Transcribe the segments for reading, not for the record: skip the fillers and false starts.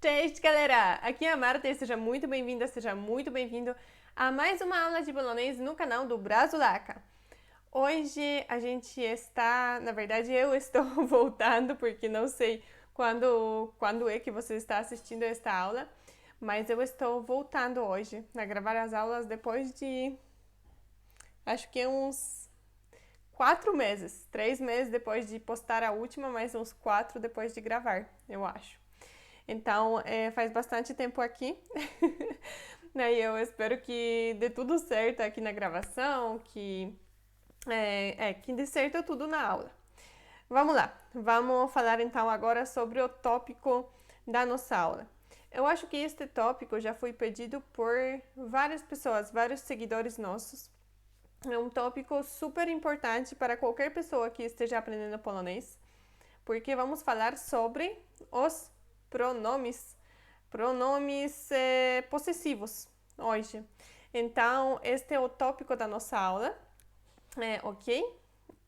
Cześć, galera! Aqui é a Marta e seja muito bem-vinda, seja muito bem-vindo a mais uma aula de polonês no canal do Brasulaca. Hoje a gente está, na verdade eu estou voltando porque não sei quando é que você está assistindo esta aula, mas eu estou voltando hoje a gravar as aulas depois de, acho que uns 4 meses, 3 meses depois de postar a última, mais uns 4 depois de gravar, eu acho. Então, faz bastante tempo aqui. Né, e eu espero que dê tudo certo aqui na gravação, que dê certo tudo na aula. Vamos lá, vamos falar então agora sobre o tópico da nossa aula. Eu acho que este tópico já foi pedido por várias pessoas, vários seguidores nossos. É um tópico super importante para qualquer pessoa que esteja aprendendo polonês, porque vamos falar sobre os pronomes possessivos hoje. Então, este é o tópico da nossa aula, ok?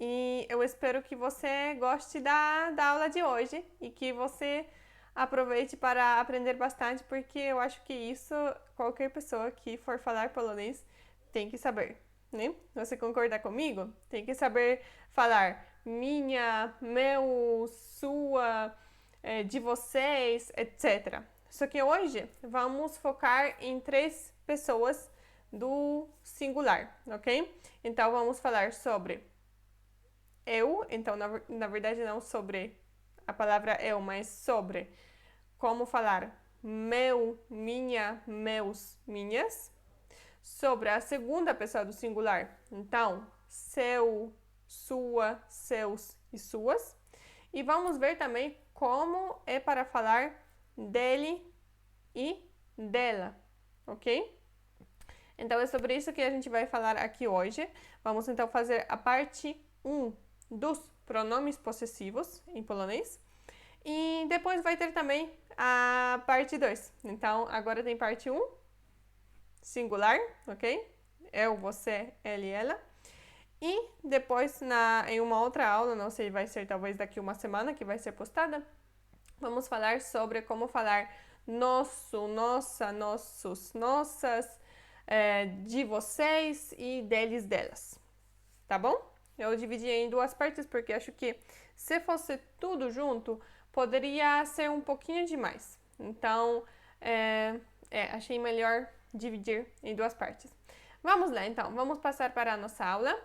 E eu espero que você goste da aula de hoje e que você aproveite para aprender bastante, porque eu acho que isso qualquer pessoa que for falar polonês tem que saber, né? Você concorda comigo? Tem que saber falar minha, meu, sua, de vocês, etc. Só que hoje vamos focar em 3 pessoas do singular, ok? Então vamos falar sobre eu, então na verdade não sobre a palavra eu, mas sobre como falar meu, minha, meus, minhas. Sobre a segunda pessoa do singular, então seu, sua, seus e suas. E vamos ver também como é para falar dele e dela, ok? Então é sobre isso que a gente vai falar aqui hoje. Vamos então fazer a parte 1 dos pronomes possessivos em polonês. E depois vai ter também a parte 2. Então agora tem parte 1, singular, ok? Eu, você, ele, ela. E depois, em uma outra aula, não sei, vai ser talvez daqui uma semana que vai ser postada, vamos falar sobre como falar nosso, nossa, nossos, nossas, de vocês e deles, delas. Tá bom? Eu dividi em 2 partes porque acho que se fosse tudo junto, poderia ser um pouquinho demais. Então, achei melhor dividir em 2 partes. Vamos lá, então. Vamos passar para a nossa aula.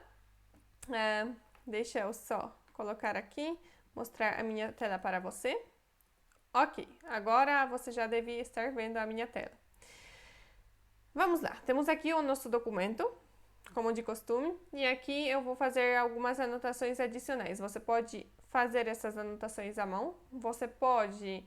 Deixa eu só colocar aqui, mostrar a minha tela para você. Ok, agora você já deve estar vendo a minha tela. Vamos lá, temos aqui o nosso documento, como de costume, e aqui eu vou fazer algumas anotações adicionais. Você pode fazer essas anotações à mão, você pode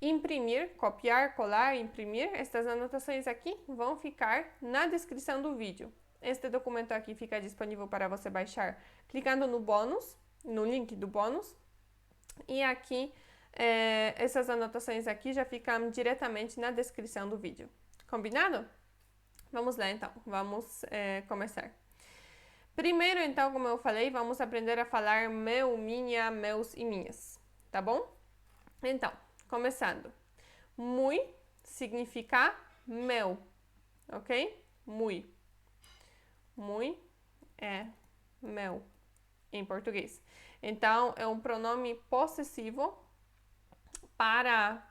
imprimir, copiar, colar, imprimir. Estas anotações aqui vão ficar na descrição do vídeo. Este documento aqui fica disponível para você baixar clicando no bônus, no link do bônus. E aqui, essas anotações aqui já ficam diretamente na descrição do vídeo. Combinado? Vamos lá então, vamos começar. Primeiro, então, como eu falei, vamos aprender a falar meu, minha, meus e minhas, tá bom? Então, começando. Muy significa meu, ok? Muy. Muy é meu em português. Então, é um pronome possessivo para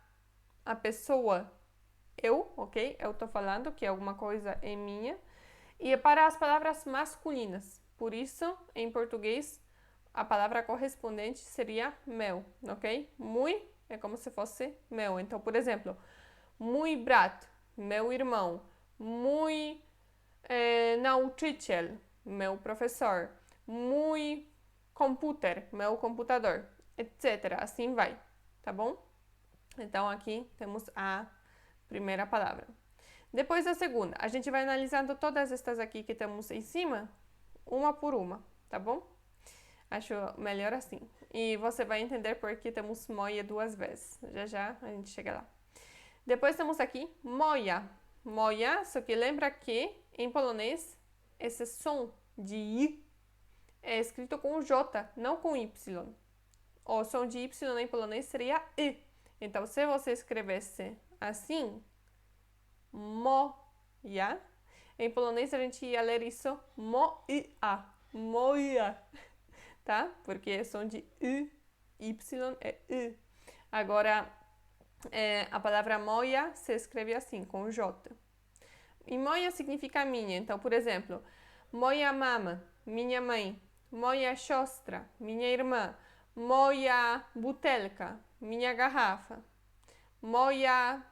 a pessoa eu, ok? Eu tô falando que alguma coisa é minha. E é para as palavras masculinas. Por isso, em português, a palavra correspondente seria meu, ok? Muy é como se fosse meu. Então, por exemplo, mój brat, meu irmão. Mój nauczyciel, meu professor. Mój komputer, meu computador, etc. Assim vai, tá bom? Então, aqui temos a primeira palavra. Depois a segunda, a gente vai analisando todas estas aqui que temos em cima, uma por uma, tá bom? Acho melhor assim. E você vai entender por que temos moia 2 vezes. Já já a gente chega lá. Depois temos aqui moja. Moja, só que lembra que em polonês esse som de i é escrito com J, não com Y. O som de Y em polonês seria I. Então, se você escrevesse assim, moja, em polonês a gente ia ler isso moia, moia, tá? Porque é som de y é y. Agora, a palavra moja se escreve assim, com J. E moja significa minha. Então, por exemplo, moja mama, minha mãe. Moja siostra, minha irmã. Moja butelka, minha garrafa. Moja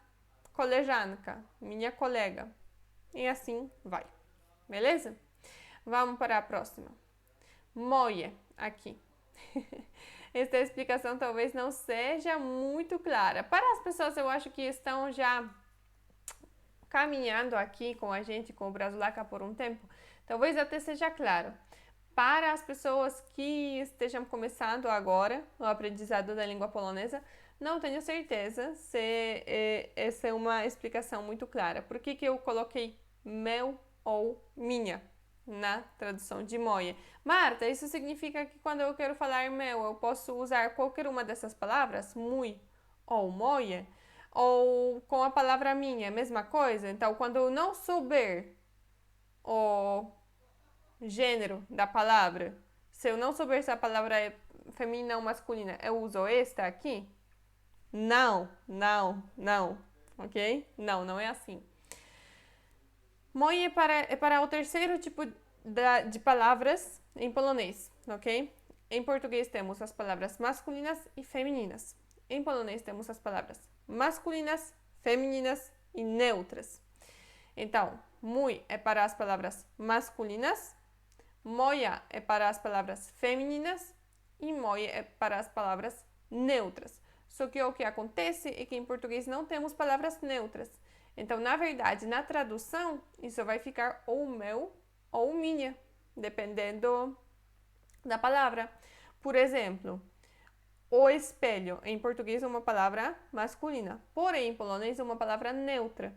koleżanka, minha colega. E assim vai. Beleza? Vamos para a próxima. Moje, aqui. Esta explicação talvez não seja muito clara. Para as pessoas, eu acho que estão já caminhando aqui com a gente, com o Brasilaca por um tempo, talvez até seja claro. Para as pessoas que estejam começando agora o aprendizado da língua polonesa, não tenho certeza se essa é uma explicação muito clara. Por que eu coloquei meu ou minha na tradução de moje? Marta, isso significa que quando eu quero falar meu, eu posso usar qualquer uma dessas palavras, muy ou moje? Ou com a palavra minha, mesma coisa? Então, quando eu não souber o gênero da palavra, se eu não souber se a palavra é feminina ou masculina, eu uso esta aqui? Não, ok? Não é assim. Moje é para o terceiro tipo de palavras em polonês, ok? Em português temos as palavras masculinas e femininas. Em polonês temos as palavras masculinas, femininas e neutras. Então, muy é para as palavras masculinas, moja é para as palavras femininas e moje é para as palavras neutras. Só que o que acontece é que em português não temos palavras neutras. Então, na verdade, na tradução, isso vai ficar ou meu ou minha, dependendo da palavra. Por exemplo, o espelho, em português, é uma palavra masculina, porém, em polonês, é uma palavra neutra.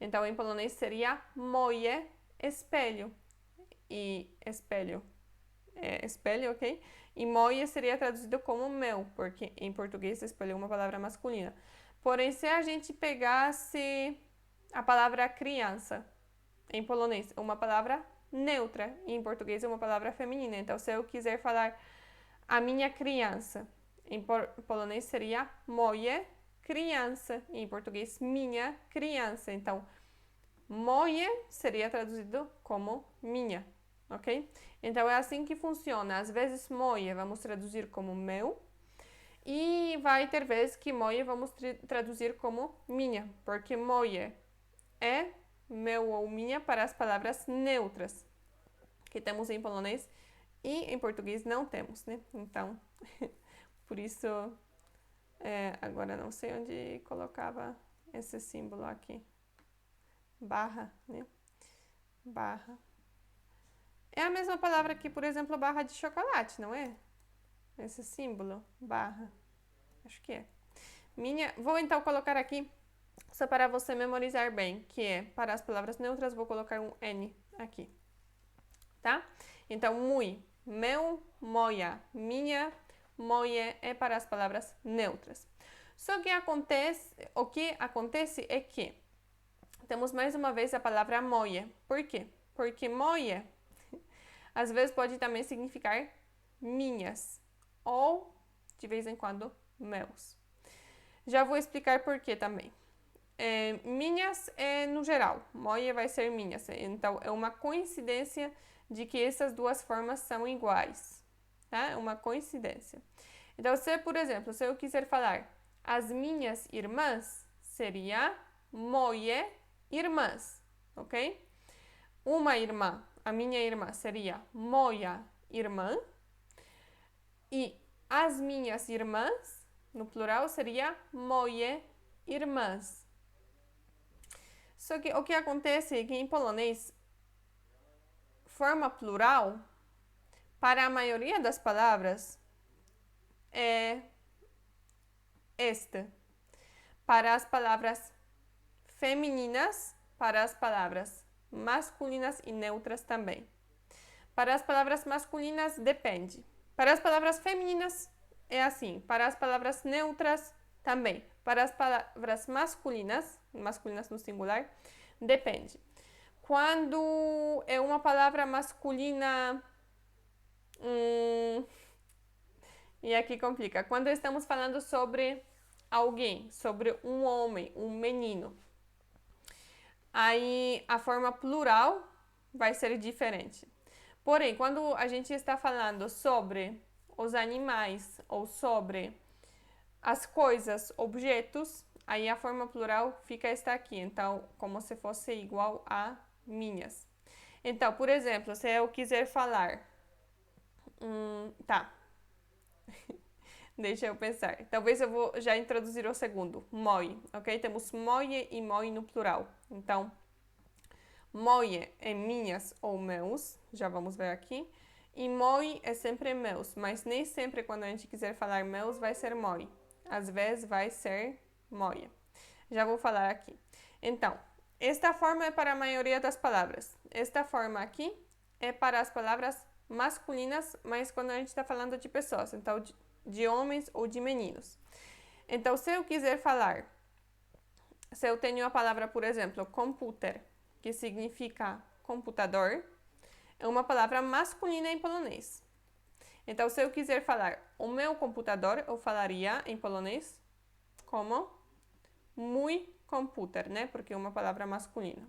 Então, em polonês, seria moje espelho. E espelho é espelho, ok? E moje seria traduzido como meu, porque em português, espelho é uma palavra masculina. Porém, se a gente pegasse a palavra criança, em polonês, é uma palavra neutra, e em português é uma palavra feminina. Então, se eu quiser falar a minha criança, em polonês seria moje criança, e em português minha criança. Então, moje seria traduzido como minha, ok? Então, é assim que funciona. Às vezes, moje vamos traduzir como meu, e vai ter vezes que moje vamos traduzir como minha, porque moje é meu ou minha para as palavras neutras, que temos em polonês e em português não temos, né? Então, por isso, agora não sei onde colocava esse símbolo aqui. Barra, né? Barra. É a mesma palavra que, por exemplo, barra de chocolate, não é? Esse símbolo, barra. Acho que é. Vou então colocar aqui, só para você memorizar bem, que é, para as palavras neutras, vou colocar um N aqui. Tá? Então, muy, meu, moja, minha, moje é para as palavras neutras. Só que o que acontece é que temos mais uma vez a palavra moje. Por quê? Porque moje, às vezes, pode também significar minhas, ou, de vez em quando, meus. Já vou explicar por quê também. Minhas é no geral, moje vai ser minhas. Então, é uma coincidência de que essas duas formas são iguais, tá? É uma coincidência. Então, por exemplo, se eu quiser falar as minhas irmãs, seria moje irmãs, ok? Uma irmã, a minha irmã seria moja irmã, e as minhas irmãs, no plural, seria moje irmãs. Só que o que acontece é que em polonês, forma plural, para a maioria das palavras, é esta. Para as palavras femininas, para as palavras masculinas e neutras também. Para as palavras masculinas, depende. Para as palavras femininas, é assim. Para as palavras neutras, também. Para as palavras masculinas no singular, depende. Quando é uma palavra masculina, e aqui complica. Quando estamos falando sobre alguém, sobre um homem, um menino, aí a forma plural vai ser diferente. Porém, quando a gente está falando sobre os animais ou sobre as coisas, objetos, aí a forma plural fica esta aqui. Então, como se fosse igual a minhas. Então, por exemplo, se eu quiser falar... tá. Deixa eu pensar. Talvez eu vou já introduzir o segundo. Moi, ok? Temos moie e moi no plural. Então, moie é minhas ou meus. Já vamos ver aqui. E moi é sempre meus. Mas nem sempre quando a gente quiser falar meus vai ser moi. Às vezes vai ser moia. Já vou falar aqui. Então, esta forma é para a maioria das palavras. Esta forma aqui é para as palavras masculinas, mas quando a gente está falando de pessoas. Então, de homens ou de meninos. Então, se eu quiser falar, se eu tenho a palavra, por exemplo, computer, que significa computador, é uma palavra masculina em polonês. Então, se eu quiser falar o meu computador, eu falaria em polonês como mój komputer, né? Porque é uma palavra masculina.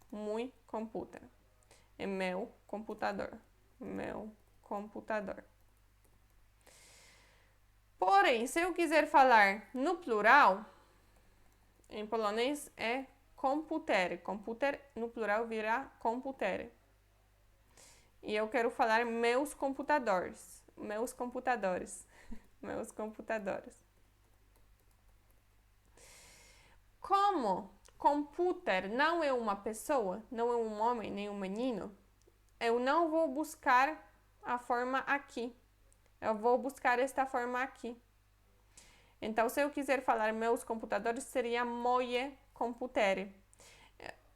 Mój komputer. É meu computador. Meu computador. Porém, se eu quiser falar no plural, em polonês é komputery. Komputer no plural virá komputery. E eu quero falar meus computadores. Meus computadores. Meus computadores. Como computer não é uma pessoa, não é um homem nem um menino, eu não vou buscar a forma aqui. Eu vou buscar esta forma aqui. Então, se eu quiser falar meus computadores, seria moje komputery.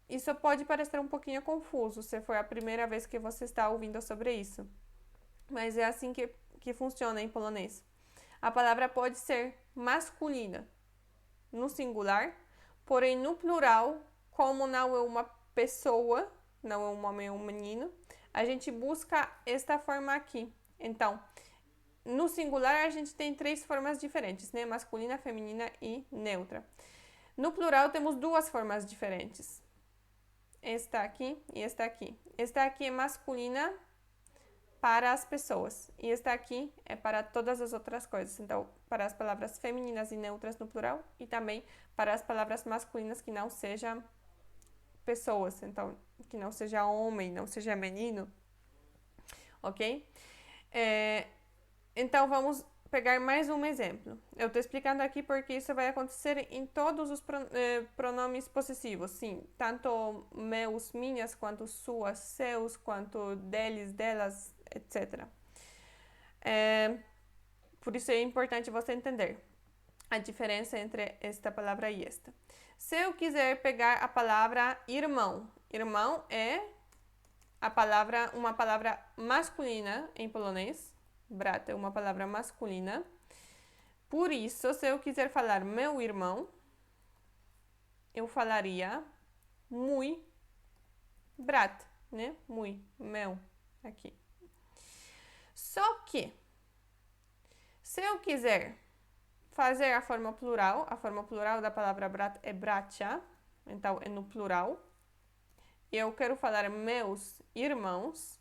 Isso pode parecer um pouquinho confuso se foi a primeira vez que você está ouvindo sobre isso. Mas é assim que funciona em polonês. A palavra pode ser masculina no singular, porém no plural, como não é uma pessoa, não é um homem ou um menino, a gente busca esta forma aqui. Então, no singular a gente tem 3 formas diferentes, né? Masculina, feminina e neutra. No plural temos 2 formas diferentes. Esta aqui e esta aqui. Esta aqui é masculina para as pessoas e esta aqui é para todas as outras coisas. Então, para as palavras femininas e neutras no plural e também para as palavras masculinas que não sejam pessoas. Então, que não seja homem, não seja menino. Ok? Então, vamos pegar mais um exemplo. Eu estou explicando aqui porque isso vai acontecer em todos os pronomes possessivos. Sim, tanto meus, minhas, quanto suas, seus, quanto deles, delas, etc. Por isso é importante você entender a diferença entre esta palavra e esta. Se eu quiser pegar a palavra irmão, irmão é uma palavra masculina em polonês. Brat é uma palavra masculina. Por isso, se eu quiser falar meu irmão, eu falaria mój brat, né? Mój, meu, aqui. Só que, se eu quiser fazer a forma plural da palavra brat é bracia, então é no plural. Eu quero falar meus irmãos.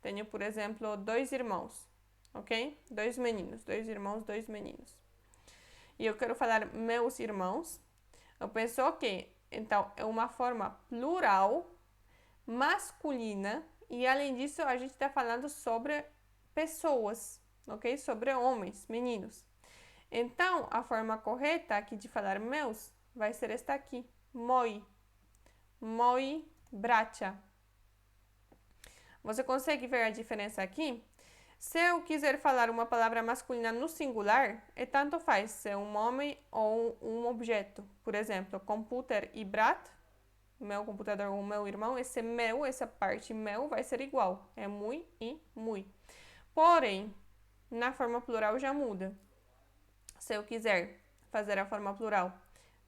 Tenho, por exemplo, 2 irmãos, ok? 2 meninos, 2 irmãos, 2 meninos. E eu quero falar meus irmãos. Eu penso, ok, então é uma forma plural, masculina, e além disso a gente está falando sobre pessoas, ok? Sobre homens, meninos. Então, a forma correta aqui de falar meus vai ser esta aqui, moi. Moi bracia. Você consegue ver a diferença aqui? Se eu quiser falar uma palavra masculina no singular, tanto faz se é um homem ou um objeto. Por exemplo, computer e brat, meu computador ou meu irmão, esse meu, essa parte meu vai ser igual. É mój e mój. Porém, na forma plural já muda. Se eu quiser fazer a forma plural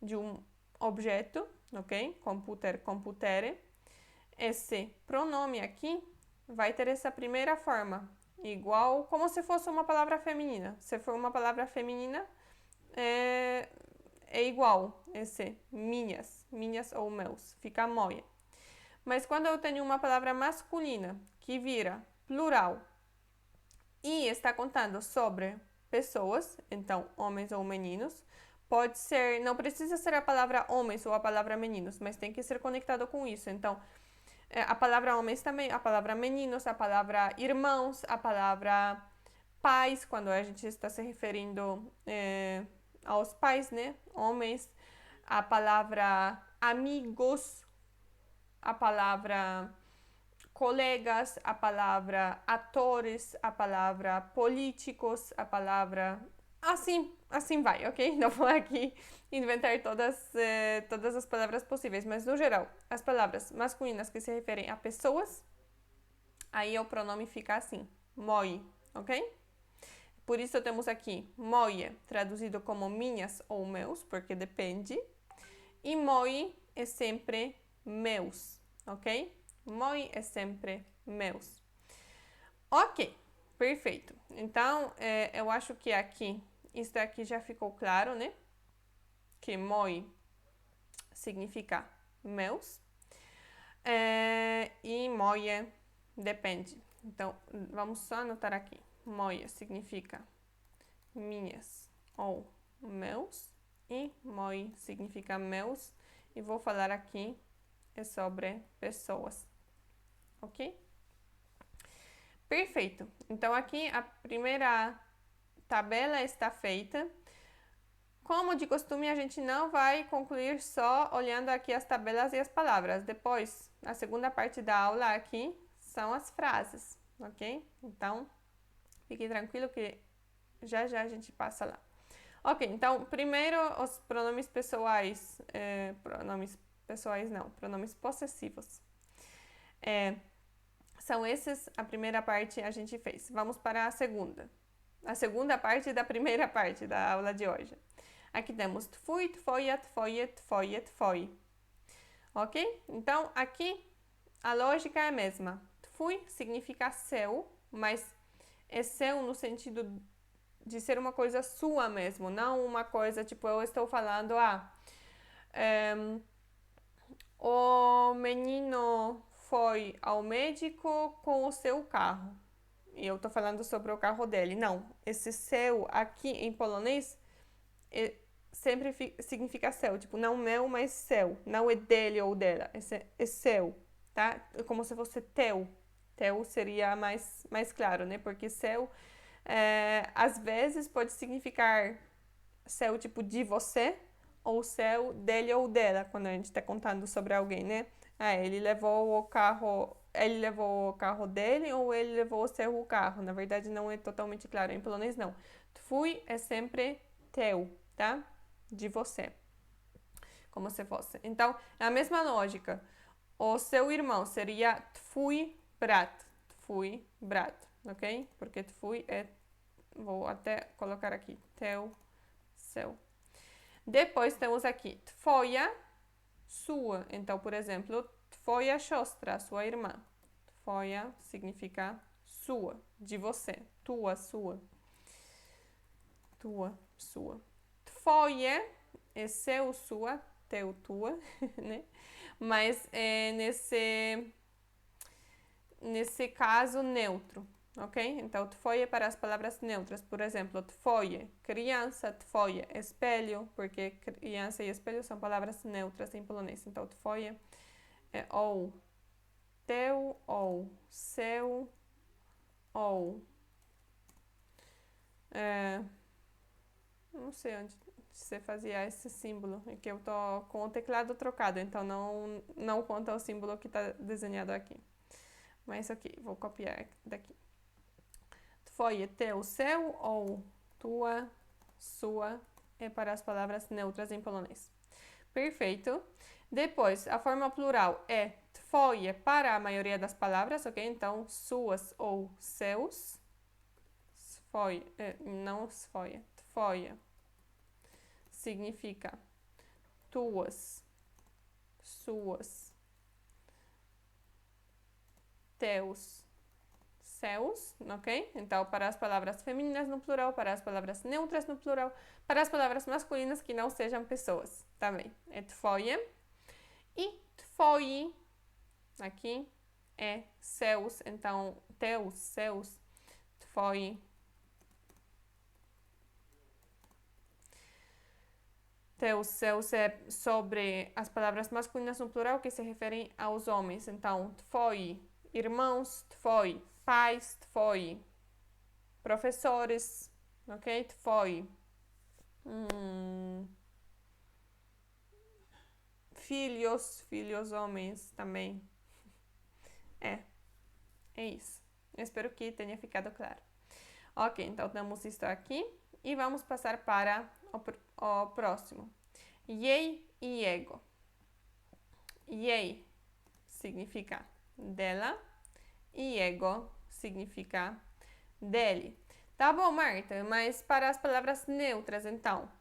de um objeto, ok? Computer, computere. Esse pronome aqui vai ter essa primeira forma, igual como se fosse uma palavra feminina. Se for uma palavra feminina, é igual esse minhas ou meus, fica moia. Mas quando eu tenho uma palavra masculina que vira plural e está contando sobre pessoas, então homens ou meninos, pode ser, não precisa ser a palavra homens ou a palavra meninos, mas tem que ser conectado com isso. Então, a palavra homens também, a palavra meninos, a palavra irmãos, a palavra pais, quando a gente está se referindo aos pais, né? Homens, a palavra amigos, a palavra colegas, a palavra atores, a palavra políticos, a palavra... Assim vai, ok? Não vou aqui inventar todas as palavras possíveis, mas no geral, as palavras masculinas que se referem a pessoas, aí o pronome fica assim, moi, ok? Por isso temos aqui moie, traduzido como minhas ou meus, porque depende, e moi é sempre meus, ok? Moi é sempre meus. Ok, perfeito. Então, eu acho que aqui, isso aqui já ficou claro, né? Que moi significa meus. E moie depende. Então, vamos só anotar aqui. Moie significa minhas ou meus. E moi significa meus. E vou falar aqui sobre pessoas. Ok? Perfeito. Então, aqui a primeira tabela está feita. Como de costume, a gente não vai concluir só olhando aqui as tabelas e as palavras. Depois, a segunda parte da aula aqui são as frases, ok? Então, fique tranquilo que já já a gente passa lá. Ok, então, primeiro os pronomes pessoais. Pronomes possessivos. São esses, a primeira parte a gente fez. Vamos para a segunda. A segunda parte da primeira parte da aula de hoje. Aqui temos tfui, tfoia, tfoie, tfoie, tfoi. Ok? Então, aqui a lógica é a mesma. Tfui significa seu, mas é seu no sentido de ser uma coisa sua mesmo, não uma coisa tipo eu estou falando, o menino foi ao médico com o seu carro. E eu estou falando sobre o carro dele. Não, esse seu aqui em polonês sempre significa seu, tipo, não meu, mas seu. Não é dele ou dela, é seu, tá? É como se fosse teu. Teu seria mais claro, né? Porque seu, às vezes, pode significar seu, tipo, de você, ou seu dele ou dela, quando a gente está contando sobre alguém, né? Ele levou o carro dele ou ele levou o seu carro. Na verdade, não é totalmente claro. Em polonês, não. Twój é sempre teu, tá? De você. Como se fosse. Então, é a mesma lógica. O seu irmão seria twój brat. Twój brat, ok? Porque twój é... Vou até colocar aqui. Teu, seu. Depois temos aqui twoja, sua. Então, por exemplo, twoja siostra, sua irmã. Twoja significa sua, de você. Tua, sua. Tua, sua. Twoje é seu, sua, teu, tua, né? Mas é nesse caso neutro, ok? Então, twoje para as palavras neutras. Por exemplo, twoje, criança, twoje, espelho, porque criança e espelho são palavras neutras em polonês. Então, twoje é ou teu, ou seu, ou... não sei onde você fazia esse símbolo. É que eu tô com o teclado trocado, então não conta o símbolo que está desenhado aqui. Mas ok, vou copiar daqui. Twoje, teu, seu ou tua, sua é para as palavras neutras em polonês. Perfeito. Depois, a forma plural é twoje para a maioria das palavras, ok? Então, suas ou seus. Swoje, não swoje, twoje. significa tuas, suas, teus, seus, ok? Então, para as palavras femininas no plural, para as palavras neutras no plural, para as palavras masculinas que não sejam pessoas, também. É twoje e twoi, aqui, é seus, então, teus, seus, twoi. Teus, seus é sobre as palavras masculinas no plural que se referem aos homens. Então, twoi, irmãos, twoi, pais, twoi, professores, ok? Twoi. Filhos homens também. É isso. Eu espero que tenha ficado claro. Ok, então temos isso aqui e vamos passar para o próximo. Jej e ego. Jej significa dela e ego significa dele. Tá bom, Marta, mas para as palavras neutras, então,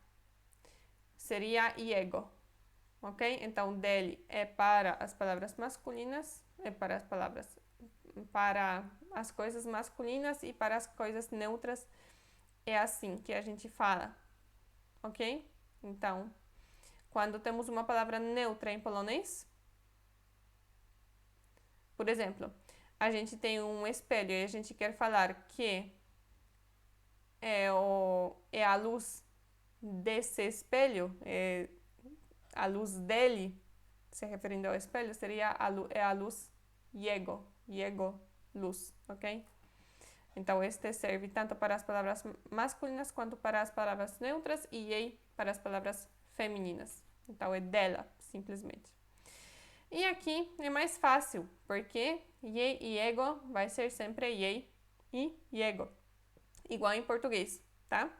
seria ego, ok? Então, dele é para as palavras masculinas, é para as coisas masculinas e para as coisas neutras é assim que a gente fala, ok? Então, quando temos uma palavra neutra em polonês, por exemplo, a gente tem um espelho e a gente quer falar que é a luz desse espelho, é a luz dele, se referindo ao espelho, seria a luz jego, luz, ok? Então, este serve tanto para as palavras masculinas quanto para as palavras neutras e jej para as palavras femininas. Então, é dela, simplesmente. E aqui é mais fácil, porque jej e ego vai ser sempre jej e jego, igual em português, tá?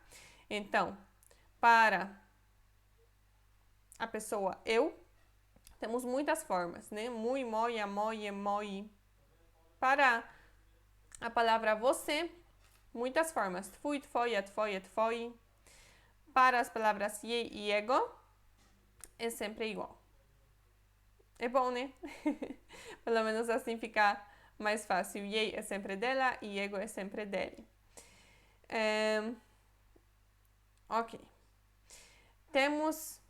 Então, para a pessoa eu, temos muitas formas, né? Mui, moia, moie, moi. Para a palavra você, muitas formas. Twój, twoja, twoje, twoi. Para as palavras jej e ego, é sempre igual. É bom, né? Pelo menos assim fica mais fácil. Jej é sempre dela e ego é sempre dele. Ok. Temos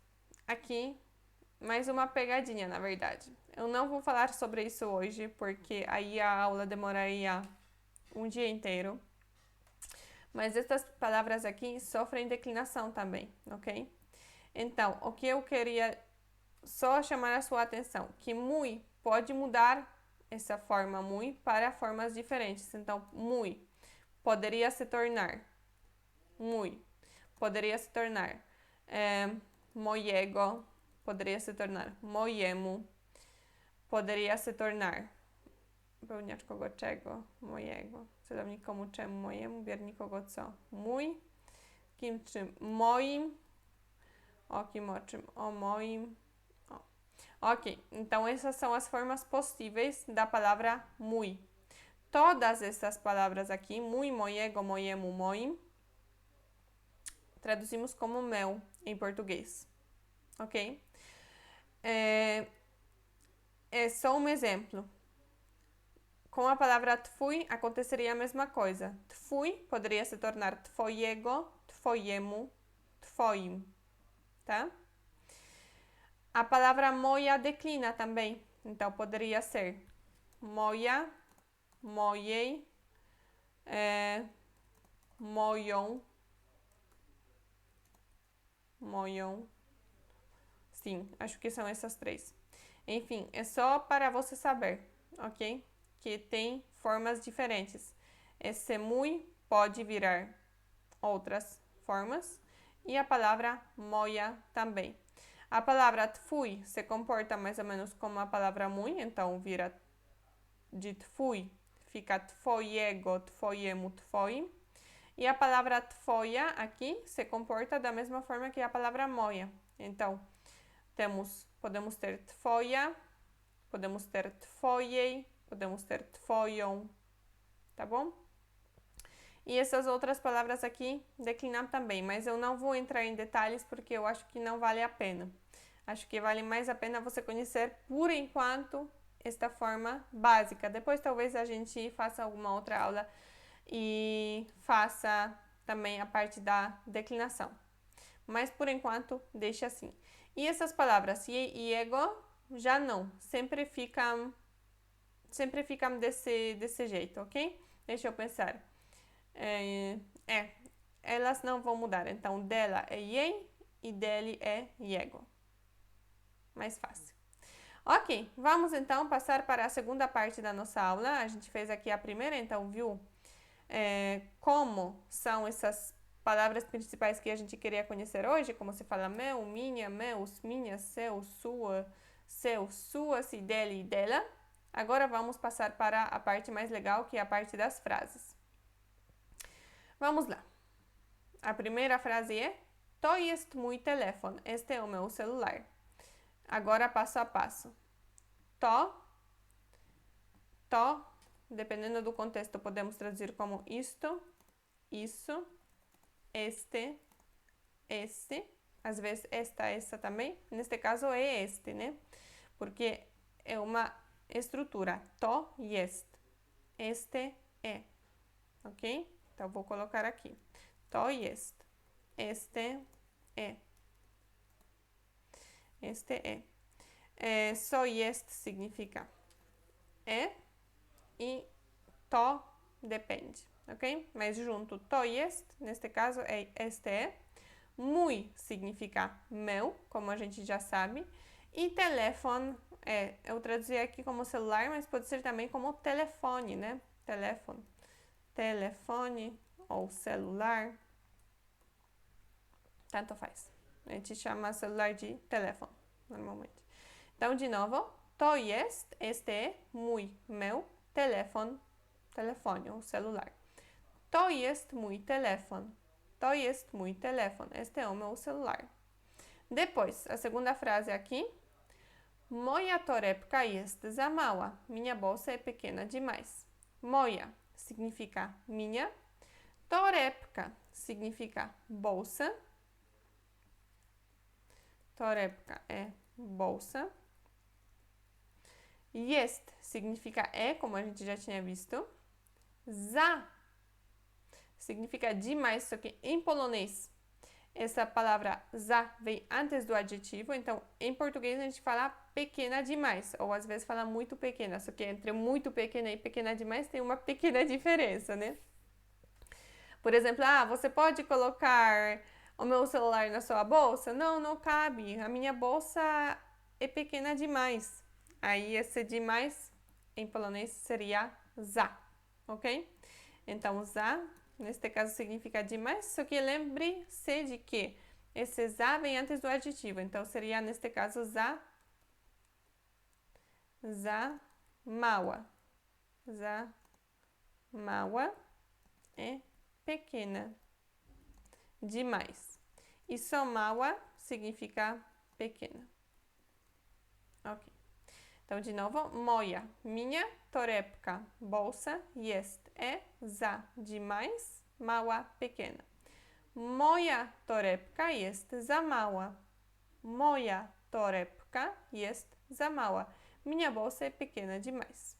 aqui mais uma pegadinha, na verdade. Eu não vou falar sobre isso hoje, porque aí a aula demoraria um dia inteiro. Mas estas palavras aqui sofrem declinação também, ok? Então, o que eu queria só chamar a sua atenção, que mui pode mudar essa forma mui para formas diferentes. Então, mui poderia se tornar mui, poderia se tornar mojego, poderia se tornar mojemu, poderia se tornar pełniaczkogo czego, mojego, celownik komu, czemu, mojemu, biernikogo co, mój, kim, czym, moim, o kim, o czym, o moim, o. Ok, então essas são as formas possíveis da palavra mój. Todas essas palavras aqui, mój, mojego, mojemu, moim, traduzimos como meu em português, ok? É só um exemplo. Com a palavra twój aconteceria a mesma coisa. Twój poderia se tornar twojego, twojemu, twoim, tá? A palavra moja declina também. Então, poderia ser moja, mojej, moją, moją. Sim, acho que são essas três. Enfim, é só para você saber, ok? Que tem formas diferentes. Esse mui pode virar outras formas e a palavra moja também. A palavra twój se comporta mais ou menos como a palavra mui, então vira de twój, fica twojego, twojemu, twoim. E a palavra twoja aqui se comporta da mesma forma que a palavra moja. Então, podemos ter twoja, podemos ter twojej, podemos ter twoją, tá bom? E essas outras palavras aqui, declinar também, mas eu não vou entrar em detalhes porque eu acho que não vale a pena. Acho que vale mais a pena você conhecer, por enquanto, esta forma básica. Depois talvez a gente faça alguma outra aula e faça também a parte da declinação. Mas por enquanto, deixa assim. E essas palavras ye e ego já não, sempre ficam desse jeito, ok? Deixa eu pensar. Elas não vão mudar. Então, dela é ye e dele é yego. Mais fácil. Ok, vamos então passar para a segunda parte da nossa aula. A gente fez aqui a primeira, então viu como são essas palavras principais que a gente queria conhecer hoje, como se fala meu, minha, meus, minhas, seu, suas e dele e dela. Agora vamos passar para a parte mais legal, que é a parte das frases. Vamos lá. A primeira frase é: To jest mój telefon. Este é o meu celular. Agora passo a passo. To, dependendo do contexto, podemos traduzir como isto, isso, este, às vezes essa também. Neste caso é este, né? Porque é uma estrutura. To jest. Este é. Ok? Então vou colocar aqui. To jest. Este é. Este é. Só jest significa é e to depende, ok? Mas junto to jest, neste caso é este é. Mój significa meu, como a gente já sabe. E telefone eu traduzi aqui como celular, mas pode ser também como telefone, né? Telefone ou celular. Tanto faz. A gente chama celular de telefone, normalmente. Então, de novo, to jest, este é mój, meu, telefone ou celular. To jest mój telefon. To jest mój telefon. Este é o meu celular. Depois, a segunda frase aqui. Moja torebka jest za mała. Minha bolsa é pequena demais. Moja significa minha. Torebka significa bolsa. Torebka é bolsa. Jest significa é, como a gente já tinha visto. Za significa demais, só que em polonês essa palavra za vem antes do adjetivo, então em português a gente fala pequena demais, ou às vezes fala muito pequena, só que entre muito pequena e pequena demais tem uma pequena diferença, né? Por exemplo, você pode colocar o meu celular na sua bolsa? Não, não cabe, a minha bolsa é pequena demais. Aí esse demais em polonês seria za, ok? Então za neste caso significa demais, só que lembre-se de que esse za vem antes do adjetivo, então seria neste caso za mała. Za mała é pequena demais. E só mała significa pequena. Ok. Então, de novo, moja, minha, torebka, bolsa, jest, é, za, demais, mała, pequena. Moja torebka jest za mała. Moja torebka jest za mała. Minha bolsa é pequena demais.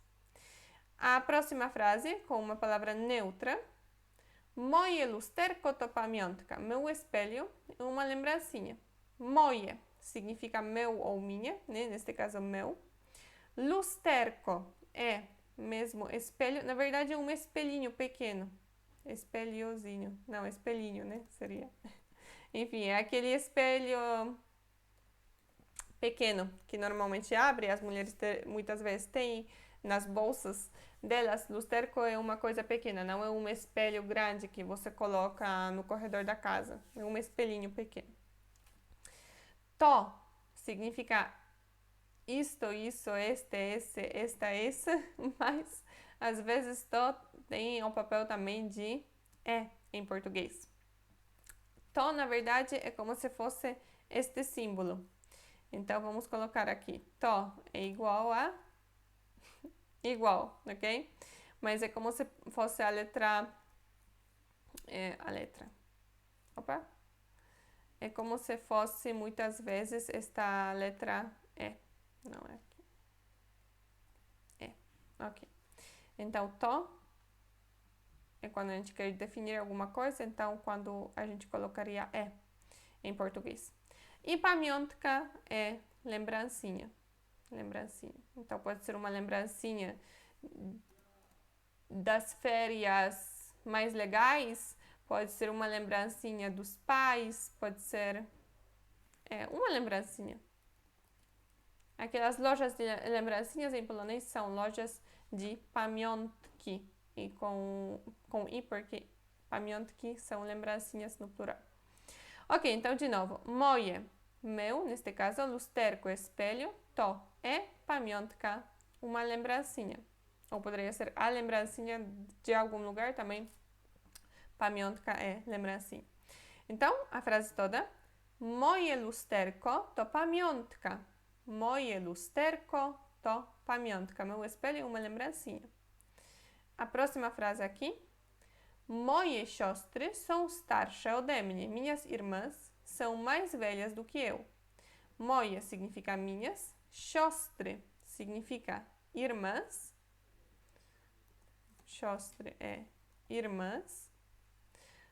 A próxima frase, com uma palavra neutra. Moje lusterko to pamiątka. Meu espelho é uma lembrancinha. Moje significa meu ou minha, né? Neste caso, meu. Lusterko é mesmo espelho, na verdade é um espelhinho pequeno. Espelhozinho, não, espelhinho, né? Seria. Enfim, é aquele espelho pequeno que normalmente abre, as mulheres muitas vezes têm nas bolsas delas. Lusterko é uma coisa pequena, não é um espelho grande que você coloca no corredor da casa. É um espelhinho pequeno. To significa isto, isso, este, esse, esta, essa, mas às vezes to tem o papel também de em português. To, na verdade, é como se fosse este símbolo. Então, vamos colocar aqui. To é igual a igual, ok? Mas é como se fosse a letra a letra. Opa! É como se fosse muitas vezes esta letra E. Não é aqui. Ok. Então, to é quando a gente quer definir alguma coisa, então quando a gente colocaria E em português. E pamiątka é lembrancinha. Lembrancinha. Então pode ser uma lembrancinha das férias mais legais, pode ser uma lembrancinha dos pais, pode ser uma lembrancinha. Aquelas lojas de lembrancinhas em polonês são lojas de pamiątki. E com i, porque pamiątki são lembrancinhas no plural. Ok, então de novo. Moje, meu, neste caso, lusterko, espelho, to é pamiątka, uma lembrancinha. Ou poderia ser a lembrancinha de algum lugar também. Pamiątka é lembrancinha. Então, a frase toda. Moje lusterko to pamiątka. Moje lusterko to pamiątka. Meu espelho é uma lembrancinha. A próxima frase aqui. Moje siostry são starsze ode mnie. Minhas irmãs são mais velhas do que eu. Moje significa minhas. Siostry significa irmãs. Siostry é irmãs.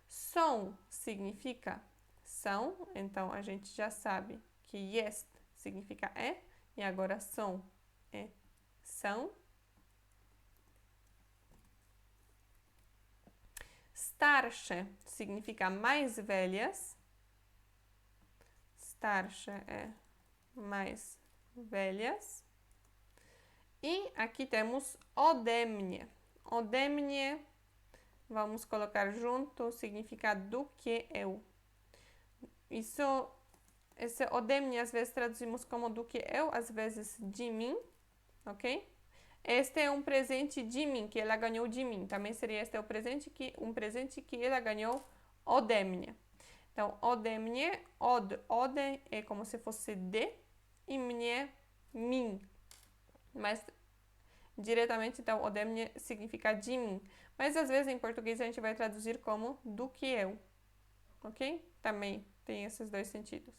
Są significa são. Então, a gente já sabe que jest significa é. E agora są é são. Starsze significa mais velhas. Starsze é mais velhas. E aqui temos ode mnie. Ode mnie, vamos colocar junto, significa do que eu. Esse ode mnie às vezes traduzimos como do que eu, às vezes de mim, ok? Este é um presente de mim, que ela ganhou de mim. Também seria este um presente que ela ganhou ode mnie. Então, ode mnie, ode é como se fosse de, e mnie, mim. Mas, diretamente, então, ode mnie significa de mim. Mas, às vezes, em português, a gente vai traduzir como do que eu. Ok? Também tem esses dois sentidos.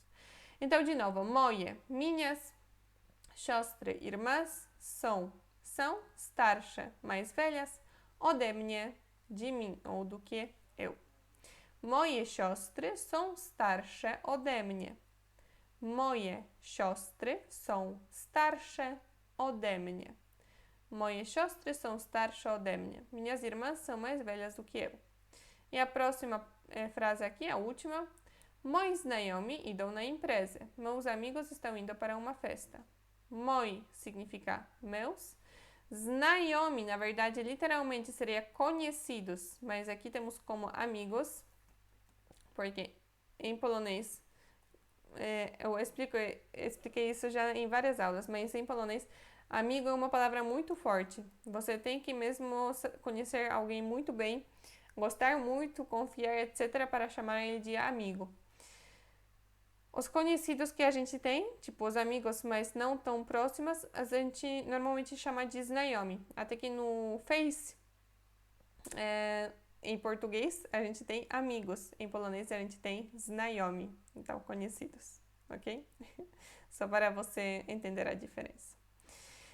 Então, de novo, moje, minhas, siostry, irmãs, são starsze, mais velhas, ode mnie, de mim, ou do que eu. Moje siostry są starsze ode mnie. Moje siostry są starsze ode mnie. Moje siostry są starsze ode mnie. Minhas irmãs são mais velhas do que eu. E a próxima frase aqui, a última. Moi znajomi idą na imprezę. Meus amigos estão indo para uma festa. Moi significa meus. Znajomi, na verdade, literalmente seria conhecidos, mas aqui temos como amigos, porque em polonês, eu expliquei isso já em várias aulas, mas em polonês, amigo é uma palavra muito forte. Você tem que mesmo conhecer alguém muito bem, gostar muito, confiar, etc., para chamar ele de amigo. Os conhecidos que a gente tem, tipo os amigos, mas não tão próximos, a gente normalmente chama de znajomi. Até que no Face, em português, a gente tem amigos. Em polonês, a gente tem znajomi. Então, conhecidos, ok? Só para você entender a diferença.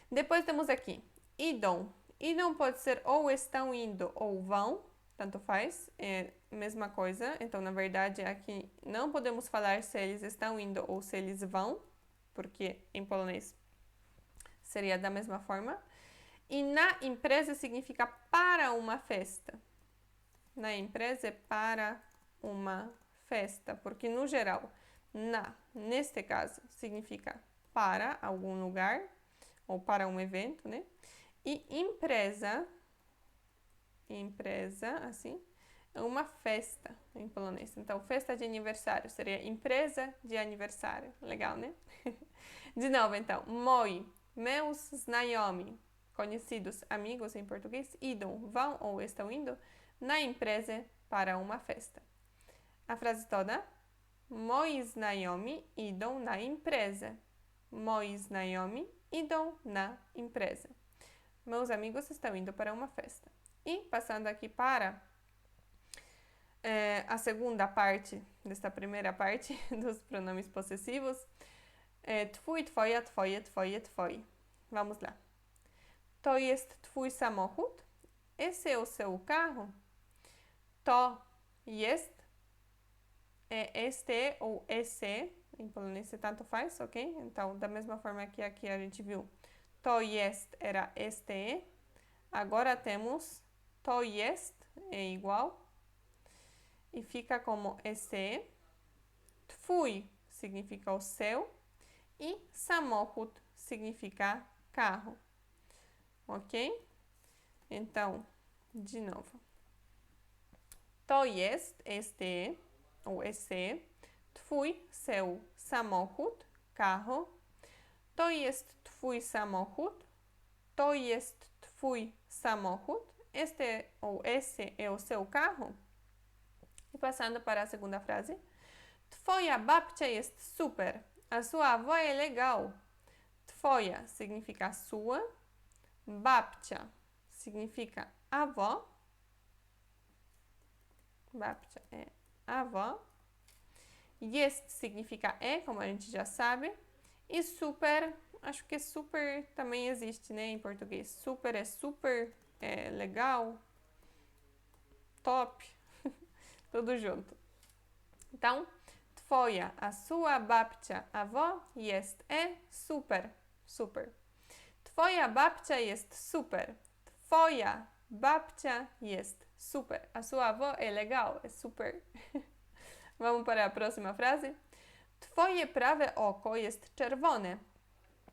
Depois temos aqui, idą. Idą pode ser ou estão indo ou vão. Tanto faz, é a mesma coisa. Então, na verdade, aqui não podemos falar se eles estão indo ou se eles vão, porque em polonês seria da mesma forma. E na empresa significa para uma festa. Na empresa é para uma festa, porque no geral, neste caso, significa para algum lugar ou para um evento, né? E empresa, assim, é uma festa em polonês. Então, festa de aniversário seria empresa de aniversário. Legal, né? De novo, então, moi, meus znajomi, conhecidos, amigos em português, idą, vão ou estão indo na empresa para uma festa. A frase toda, moi znajomi idą na imprezę. Moi znajomi idą na imprezę. Meus amigos estão indo para uma festa. E passando aqui para A segunda parte desta primeira parte dos pronomes possessivos é twój, twoja, twoje, twoje, twoi. Vamos lá. To jest twój samochód? Esse é o seu carro? To jest é este ou esse, em polonês tanto faz, ok? Então, da mesma forma que aqui a gente viu, to jest era este, agora temos to jest, é igual, e fica como esse. Twój significa o seu e samochód significa carro, ok? Então, de novo. To jest este ou esse, twój, seu samochód, carro. To jest twój samochód. To jest twój samochód. Este ou esse é o seu carro. E passando para a segunda frase. Twoja babcia jest super. A sua avó é legal. Twoja significa sua. Babcia significa avó. Babcia é avó. Jest significa é, como a gente já sabe. E super, acho que super também existe, né, em português. Super é super, é legal, top, tudo junto. Então, twoja, a sua babcia, avó, jest, é super, super. Twoja babcia jest super. Twoja babcia jest super. A sua avó é legal, é super. Vamos para a próxima frase. Twoje prawe oko jest czerwone.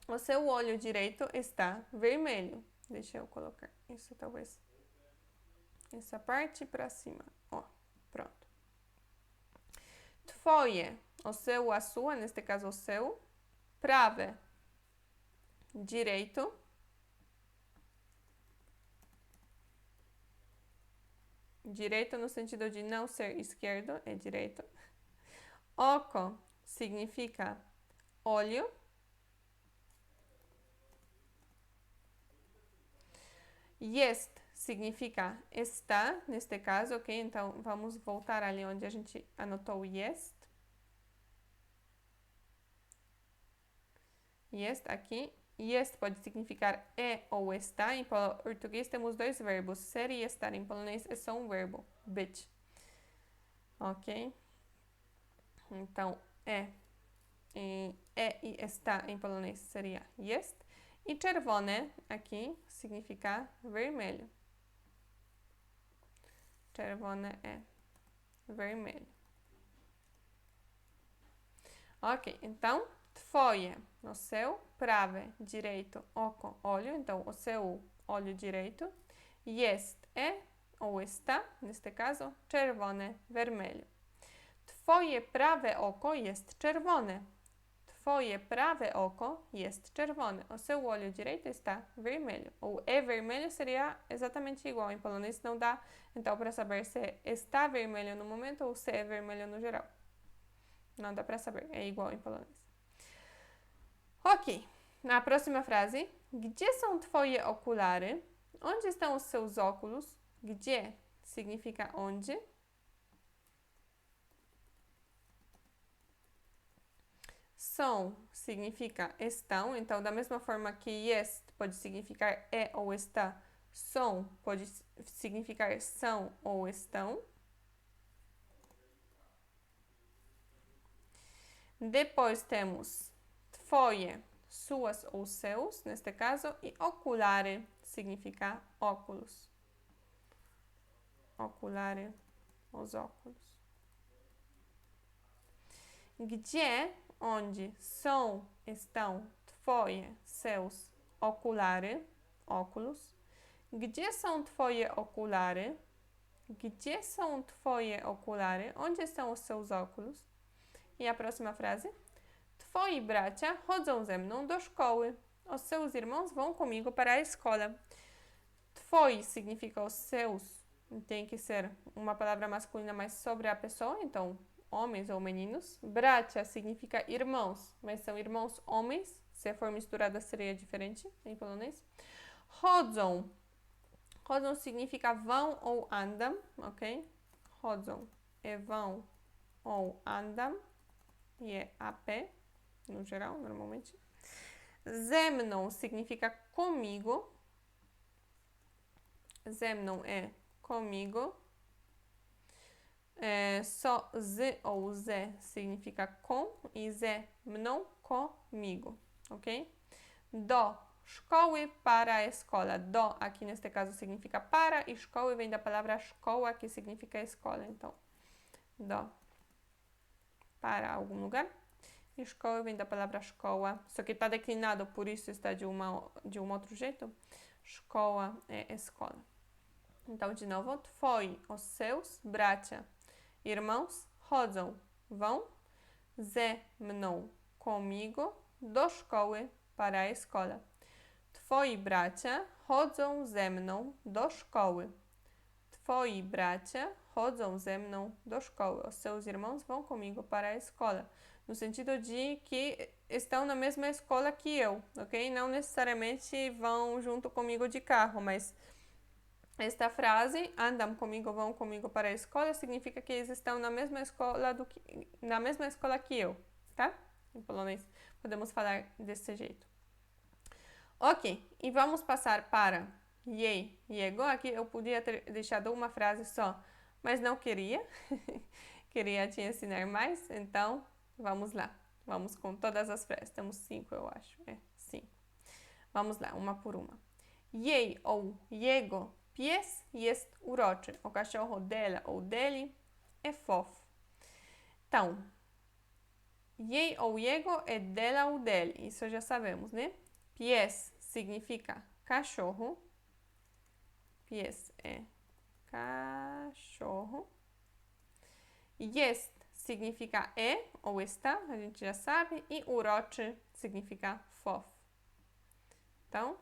O seu olho direito está vermelho. Deixa eu colocar isso, talvez. Essa parte para cima. Ó, pronto. Twoje, o seu, a sua, neste caso o seu. Prawe, direito. Direito no sentido de não ser esquerdo, é direito. Oko significa olho. Jest significa está, neste caso, ok? Então, vamos voltar ali onde a gente anotou jest. Jest aqui. Jest pode significar é ou está. Em português temos dois verbos. Ser e estar. Em polonês é só um verbo. Być. Ok? Então, é e está em polonês seria jest. E czerwone aqui significa vermelho. Czerwone é vermelho. Ok, então, twoje, o seu, prawe, direito, oko, olho. Então, o seu olho direito. Jest, é ou está, neste caso, czerwone, vermelho. Twoje prawe oko jest czerwone. Twoje prawe oko jest czerwone. O seu olho direito está vermelho. Ou é vermelho seria exatamente igual. Em polonês não dá, então, para saber se está vermelho no momento ou se é vermelho no geral. Não dá para saber, é igual em polonês. Ok, na próxima frase. Gdzie są twoje okulary? Onde estão os seus óculos? Gdzie significa onde. Są significa estão, então da mesma forma que jest pode significar é ou está, są pode significar são ou estão. Depois temos twoje, suas ou seus, neste caso, e oculare significa óculos. Oculare, os óculos. Gdzie, onde, są, estão, twoje, seus, oculare, óculos. Gdzie są twoje okulary? Gdzie są twoje okulary? Onde estão os seus óculos? E a próxima frase. Twoi bracia chodzą ze mną do szkoły. Os seus irmãos vão comigo para a escola. Twoi significa os seus. Tem que ser uma palavra masculina mais sobre a pessoa, então homens ou meninos. Bracia significa irmãos, mas são irmãos homens. Se for misturada seria diferente em polonês. Chodzą. Chodzą significa vão ou andam, ok? Chodzą. é vão ou andam, e é a pé, no geral, normalmente. Ze mną significa comigo. Ze mną é comigo. Só z ou ze significa com e ze mną comigo, ok? Do szkoły para a escola. Do aqui neste caso significa para e szkoły vem da palavra szkoła, que significa escola. Então, do para algum lugar. E szkoły vem da palavra szkoła, só que está declinado, por isso está de um outro jeito. Szkoła é escola. Então, de novo, twoi, os seus, bracia, irmãos, chodzą, vão, ze mną, comigo, do szkoły, para a escola. Twoi bracia chodzą ze mną do szkoły. Twoi bracia chodzą ze mną do szkoły. Os seus irmãos vão comigo para a escola. No sentido de que estão na mesma escola que eu, ok? Não necessariamente vão junto comigo de carro, mas esta frase, andam comigo, vão comigo para a escola, significa que eles estão na mesma escola que eu, tá? Em polonês, podemos falar desse jeito. Ok, e vamos passar para jej, jego. Aqui eu podia ter deixado uma frase só, mas não queria. Queria te ensinar mais, então vamos lá. Vamos com todas as frases. Temos 5, eu acho. 5. Vamos lá, uma por uma. Jej ou jego pies jest uroczy. O cachorro dela ou dele é fofo. Então, jej ou jego é dela ou dele. Isso já sabemos, né? Pies significa cachorro. Pies é cachorro. Jest significa é ou está, a gente já sabe. E uroczy significa fofo. Então,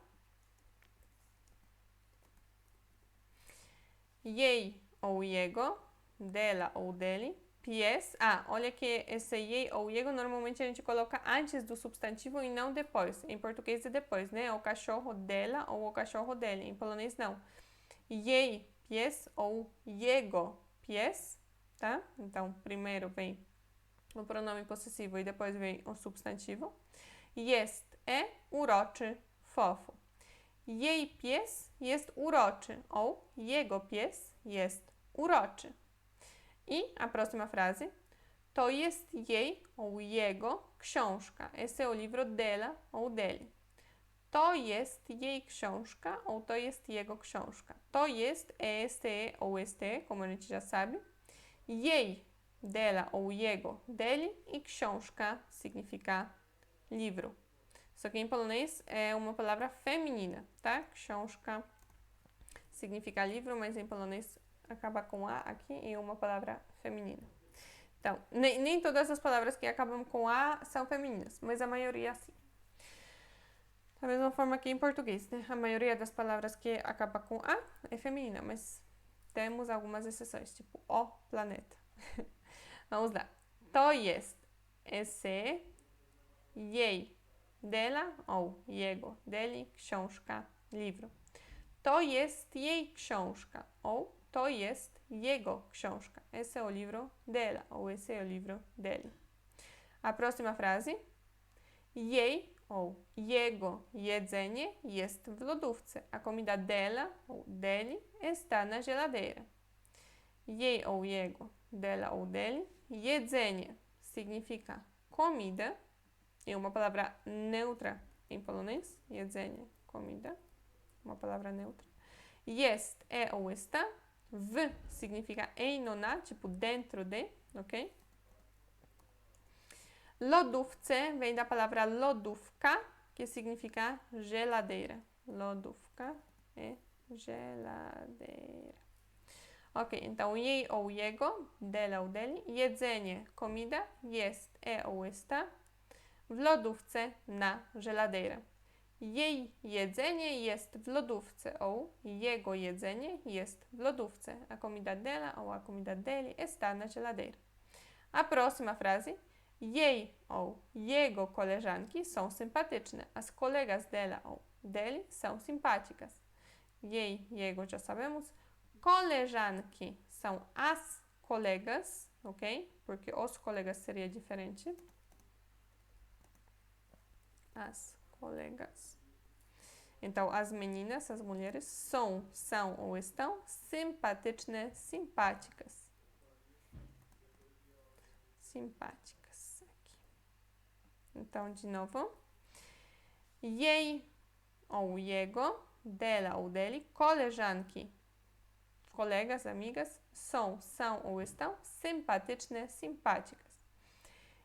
jej ou jego, dela ou dele. Pies. Olha que esse jej ou jego normalmente a gente coloca antes do substantivo e não depois. Em português é depois, né? O cachorro dela ou o cachorro dele. Em polonês não. Jej pies ou jego pies, tá? Então, primeiro vem o pronome possessivo e depois vem o substantivo. Jest é uroczy, fofo. Jej pies jest uroczy ou jego pies jest uroczy. I a próxima frase. To jest jej ou jego książka. Esse é o livro dela ou dele. To jest jej książka ou to jest jego książka. To jest é este ou este, como a gente já sabe. Jej, dela ou jego, dele. E książka significa livro. Só que em polonês é uma palavra feminina, tá? Książka significa livro, mas em polonês acaba com A aqui e uma palavra feminina. Então, nem todas as palavras que acabam com A são femininas, mas a maioria sim. Da mesma forma que em português, né? A maioria das palavras que acaba com A é feminina, mas temos algumas exceções, tipo o planeta. Vamos lá. To jest, esse, jej, dela ou jego, dele, książka, livro. To jest jej książka ou to jest jego książka. Esse é o livro dela ou esse é o livro dele. A próxima frase. Jej ou jego jedzenie jest w lodówce. A comida dela ou dele está na geladeira. Jej ou jego, dela ou dele. Jedzenie significa comida. É uma palavra neutra em polonês. Jedzenie, comida. Uma palavra neutra. Jest é ou está. W significa em, no, na, tipo dentro de, ok? Lodówce vem da palavra lodówka, que significa geladeira. Lodówka é geladeira. Ok, então jej ou jego, dela ou dele. Jedzenie, comida. Jest é ou está. W lodówce, na geladeira. Jej jedzenie jest w lodówce ou jego jedzenie jest w lodówce. A comida dela ou a comida dele está na geladeira. A próxima frase. Jej ou jego koleżanki są sympatyczne. As colegas dela ou dele são simpáticas. Jej, jego já sabemos. Koleżanki são as colegas, ok? Porque os colegas seria diferente. As colegas. Então, as meninas, as mulheres, são ou estão simpatyczne, simpáticas. Simpáticas. Aqui. Então, de novo. Jej ou jego, dela ou dele, koleżanki, colegas, amigas, são ou estão simpatyczne, simpáticas.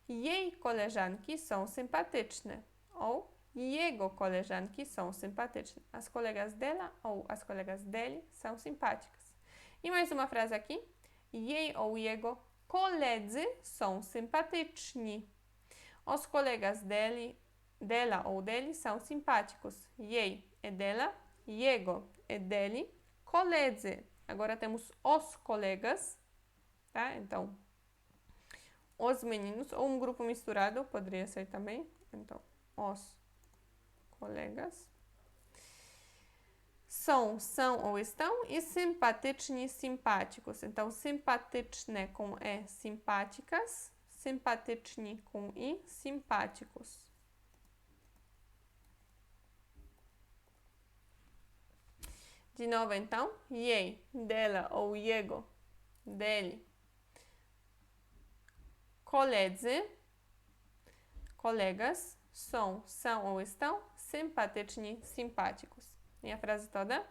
Jej koleżanki są sympatyczne ou jego koleżanki są sympatyczne. As colegas dela ou as colegas dele são simpáticas. E mais uma frase aqui. Jej ou jego koledzy są sympatyczni. Os colegas dela ou dele são simpáticos. Jej é dela, jego é dele, koledzy. Agora temos os colegas, tá? Então, os meninos, ou um grupo misturado, poderia ser também. Então, os colegas são ou estão e simpatyczni, simpáticos. Então, simpatyczne com E, simpáticas, simpatyczni com I, simpáticos. De novo, então, jej, dela ou jego, dele. Koledzy, colegas, são ou estão sympatyczni, simpáticos. E a frase toda?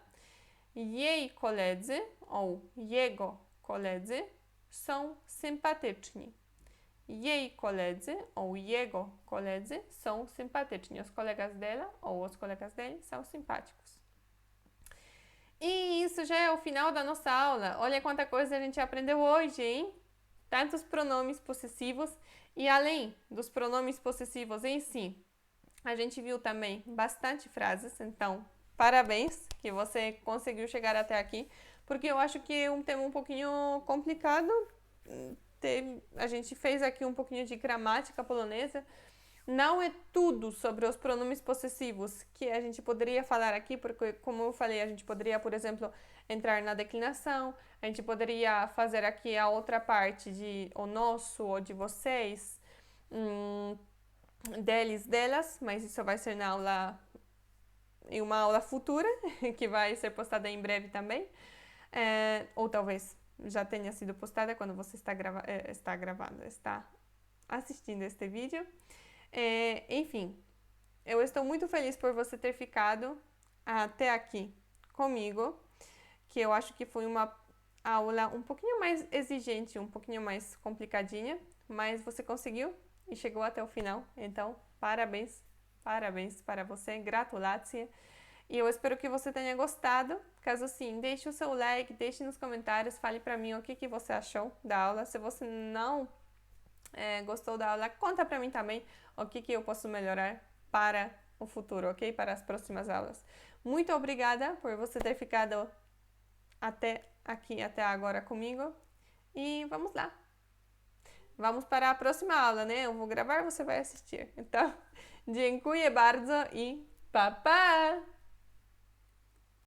Jej koledzy ou jego koledzy są sympatyczni. Jej koledzy ou jego koledzy são sympatyczni. Os colegas dela ou os colegas dele são simpáticos. E isso já é o final da nossa aula. Olha quanta coisa a gente aprendeu hoje, hein? Tantos pronomes possessivos. E além dos pronomes possessivos em si, a gente viu também bastante frases. Então, parabéns que você conseguiu chegar até aqui. Porque eu acho que é um tema um pouquinho complicado. A gente fez aqui um pouquinho de gramática polonesa. Não é tudo sobre os pronomes possessivos que a gente poderia falar aqui, porque, como eu falei, a gente poderia, por exemplo, entrar na declinação, a gente poderia fazer aqui a outra parte de o nosso ou de vocês, deles, delas, mas isso vai ser em uma aula futura, que vai ser postada em breve também, ou talvez já tenha sido postada quando você está assistindo este vídeo. Enfim, eu estou muito feliz por você ter ficado até aqui comigo, que eu acho que foi uma aula um pouquinho mais exigente, um pouquinho mais complicadinha, mas você conseguiu e chegou até o final, então parabéns para você, gratulacje. E eu espero que você tenha gostado. Caso sim, deixe o seu like, deixe nos comentários, fale para mim o que você achou da aula. Se você não gostou da aula, conta pra mim também o que eu posso melhorar para o futuro, ok? Para as próximas aulas. Muito obrigada por você ter ficado até agora comigo. E vamos lá. Vamos para a próxima aula, né? Eu vou gravar, você vai assistir. Então, dziękuję bardzo i pa, pa!